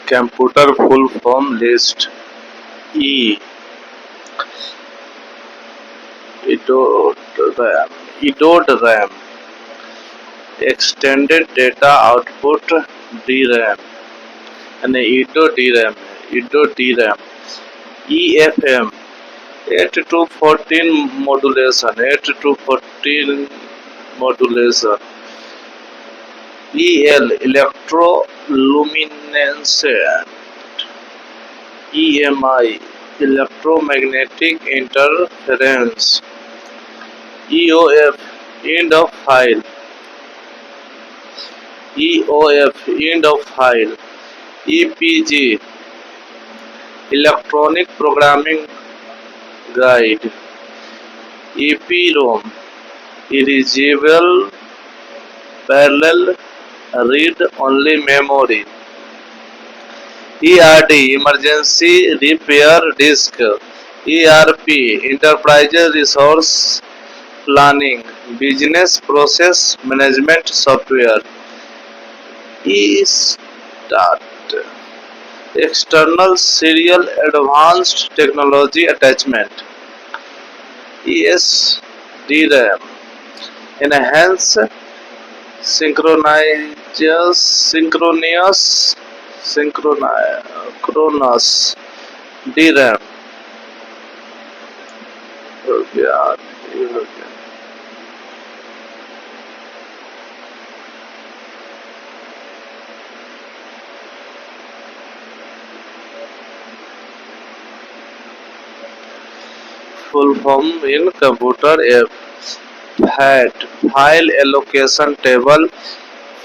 Computer full form list. E. EDOD RAM. Extended data output DRAM. And EDO DRAM. EDO DRAM. EFM. 8 to 14 modulation. 8 to 14 modulation. EL. Electroluminescent. EMI. Electromagnetic interference. EOF. End of file. EOF. End of file. EPG. Electronic Programming Guide. EPROM. Erasable Parallel Read Only Memory. ERD. Emergency Repair Disk. ERP. Enterprise Resource Planning. Business Process Management Software. ESTAT. External Serial Advanced Technology Attachment. ESDRAM. Enhance Synchronous DRAM. हो गया, ये हो गया. Full form in computer FAT. File Allocation Table.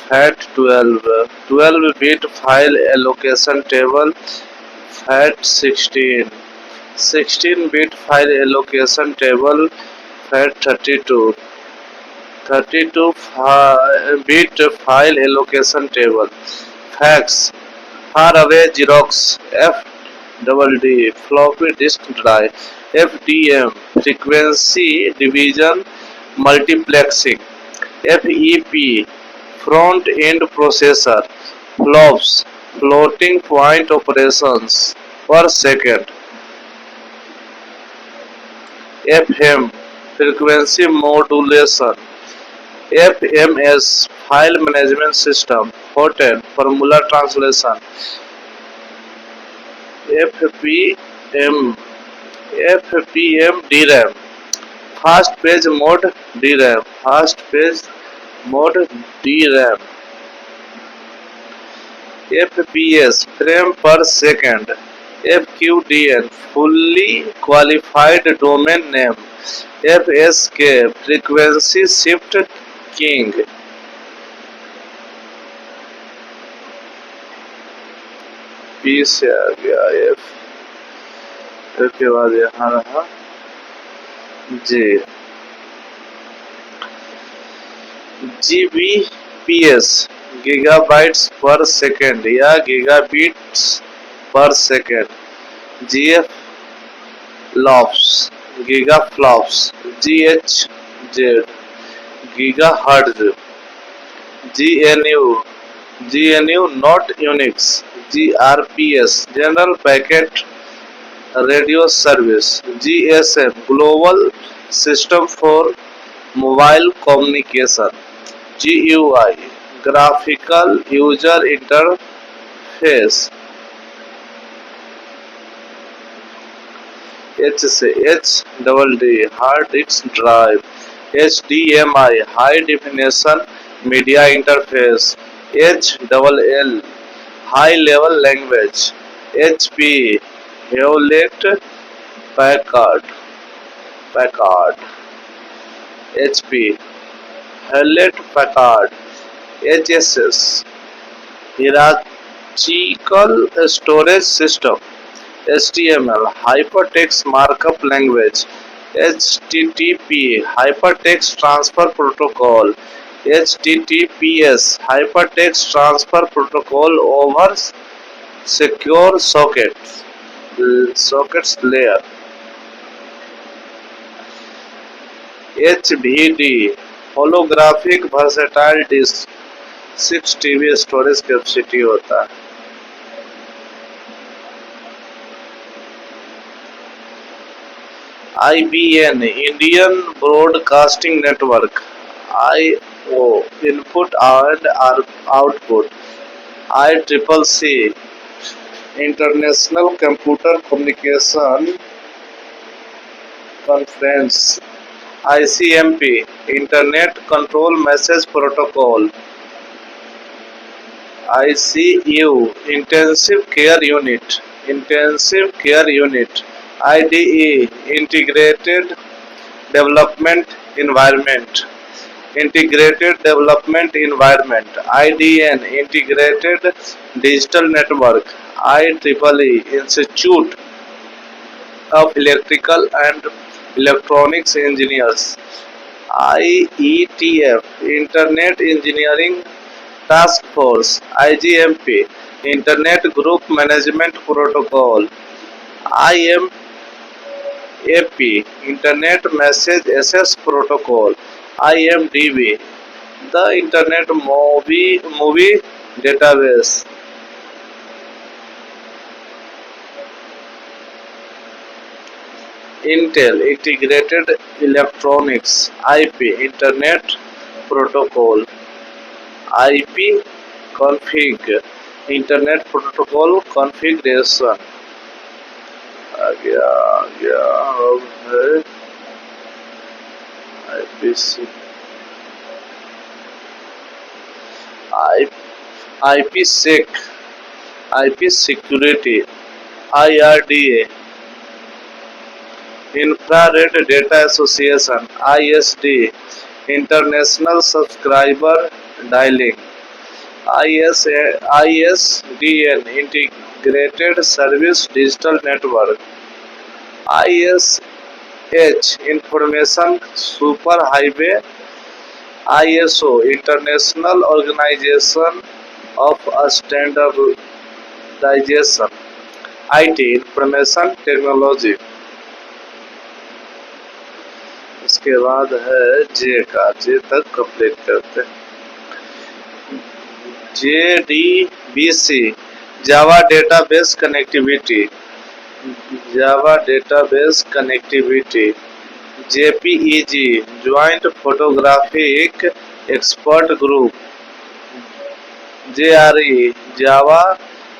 FAT 12-bit File Allocation Table. FAT 16-bit File Allocation Table. FAT 32-bit File Allocation Table. Fax. Faraway Xerox. FDD. Floppy Disk Drive. FDM. Frequency Division Multiplexing. FEP. Front End Processor. FLOPS. Floating Point Operations per Second. FM. Frequency Modulation. FMS. File Management System. FOTEN. Formula Translation. FPM DRAM. Fast Page Mode DRAM. Fast Page Mode DRAM. FPS. Frame per second. FQDN. Fully Qualified Domain Name. FSK. Frequency Shift King. P से आ गया F के बाद यहाँ रहा J. GBPS. Gigabytes per second या gigabits per second. GFLOPS. Gigaflops. GHZ. Gigahertz. GNU not Unix. GRPS. General Packet Radio Service. GSM. Global System for Mobile Communication. GUI. Graphical User Interface. HDD. Hard Disk Drive. HDMI. High Definition Media Interface. HLL. High Level Language. HP. Hewlett Packard. HP. Hewlett Packard. HSS. Hierarchical Storage System. HTML. Hypertext Markup Language. HTTP. Hypertext Transfer Protocol. HTTPS. Hypertext Transfer Protocol over Secure Sockets Layer. HVD. Holographic Versatile Disk. 6 TB storage capacity होता है. IBN, Indian Broadcasting Network. IO, Input and Output. ICCC, International Computer Communication Conference. ICMP, Internet Control Message Protocol. ICU, Intensive Care Unit. Intensive Care Unit. IDE, Integrated Development Environment. Integrated Development Environment. IDN, Integrated Digital Network. IEEE, Institute of Electrical and Electronics Engineers. IETF, Internet Engineering Task Force. IGMP, Internet Group Management Protocol. IMAP, Internet Message Access Protocol. IMDb, the Internet Movie Database. Intel, Integrated Electronics. IP, Internet Protocol. IP config, Internet Protocol configuration. आ गया अब है IPC, IPsec, IP security. IRDA, Infrared Data Association. ISD, International Subscriber Dialing. ISDN, Integrated Service Digital Network. ISH, Information Superhighway. ISO, International Organization of Standardization. IT, Information Technology. इसके बाद है जे का, जे तक complete करते हैं। JDBC, Java database connectivity. Java database connectivity. JPEG, joint photographic expert group. JRE, Java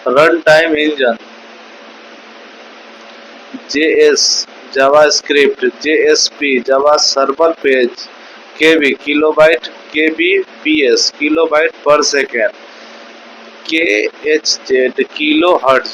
run time engine. JS, JavaScript. JSP, Java server page. KB, kilobyte. KBPS, kilobyte per second. KHZ, kilo hertz